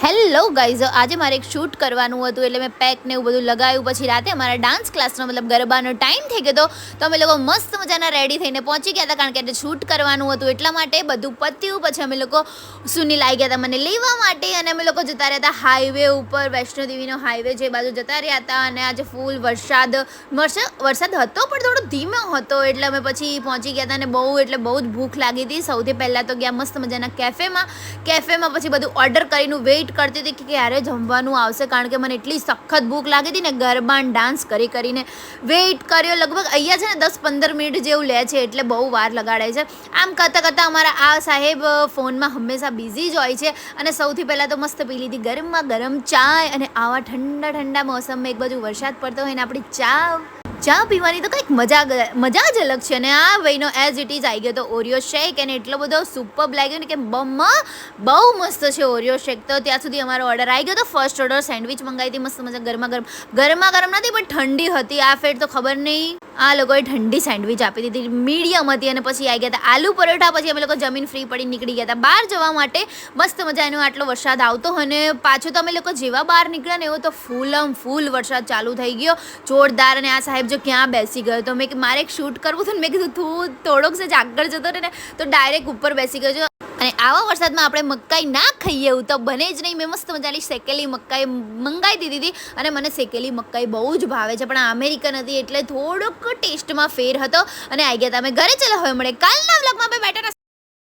Hello guys, આજે મારે એક શૂટ કરવાનું હતું એટલે મેં પેક ને એવું બધું લગાવ્યું. પછી રાતે અમારા ડાન્સ ક્લાસનો મતલબ ગરબાનો ટાઈમ થઈ ગયો તો અમે લોકો મસ્ત મજાના રેડી થઈને પહોંચી ગયા હતા, કારણ કે આજે શૂટ કરવાનું હતું એટલા માટે બધું પત્યું. પછી અમે લોકો સુનિલ આવી ગયા હતા મને લેવા માટે અને અમે લોકો જતા રહ્યા હતા હાઈવે ઉપર, વૈષ્ણોદેવીનો હાઈવે જે બાજુ જતા રહ્યા હતા. અને આજે ફૂલ વરસાદ હતો પણ થોડો ધીમો હતો એટલે અમે પછી પહોંચી ગયા હતા. અને બહુ જ ભૂખ લાગી હતી. સૌથી પહેલાં તો ગયા મસ્ત મજાના કેફેમાં પછી બધું ઓર્ડર કરીને વેઇટ કરતી હતી કે ક્યારે જમવાનું આવશે, કારણ કે મને એટલી સખત ભૂખ લાગી હતી ને. ગરબાન ડાન્સ કરીને વેઇટ કર્યો. લગભગ અહીંયા છે ને 10-15 મિનિટ જેવું લે છે, એટલે બહુ વાર લગાડે છે. આમ કરતાં અમારા આ સાહેબ ફોનમાં હંમેશા બિઝી જ હોય છે. અને સૌથી પહેલાં તો મસ્ત પી લીધી ગરમમાં ગરમ ચાય, અને આવા ઠંડા મોસમમાં એક બાજુ વરસાદ પડતો હોય ને આપણી ચા પીવાની તો કંઈક મજા જ અલગ છે. અને આ ભાઈનો એઝ ઇટ ઇઝ આવી ગયો તો ઓરિયો શેક, અને એટલો બધો સુપર લાગ્યો ને કે બહુ મસ્ત છે ઓરિયો શેક. તો ત્યાં સુધી અમારો ઓર્ડર આવી ગયો તો ફર્સ્ટ ઓર્ડર સેન્ડવિચ મંગાવી હતી મસ્ત મજા ગરમા ગરમ નથી પણ ઠંડી હતી. આ ફેર તો ખબર નહીં આ લોકોએ ઠંડી સેન્ડવિચ આપી દીધી, મીડિયમ હતી. અને પછી આવી ગયા હતા આલુ પરોઠા. પછી અમે લોકો જમીન ફ્રી પડી નીકળી ગયા હતા બહાર જવા માટે. મસ્ત મજાનો આટલો વરસાદ આવતો, અને પાછો તો અમે લોકો જેવા બહાર નીકળ્યા ને એવો તો ફૂલ વરસાદ ચાલુ થઈ ગયો જોરદાર. અને આ સાહેબ જો ક્યાં બેસી ગયો તો મારે એક શૂટ કરવું હતું ને, મેં કીધું તું થોડોક જ આગળ જતો રહે ને તો ડાયરેક્ટ ઉપર બેસી ગયો. અને આવા વરસાદમાં આપણે મકાઈ ના ખાઈએ એવું તો બને જ નહીં. મેં મસ્ત મજાની શેકેલી મકાઈ મંગાવી દીધી હતી, અને મને શેકેલી મકાઈ બહુ જ ભાવે છે, પણ આ અમેરિકન હતી એટલે થોડોક ટેસ્ટમાં ફેર હતો. અને આવી ગયા હતા અમે ઘરે. ચલો હવે મળે કાલના વ્લોગમાં. બેટા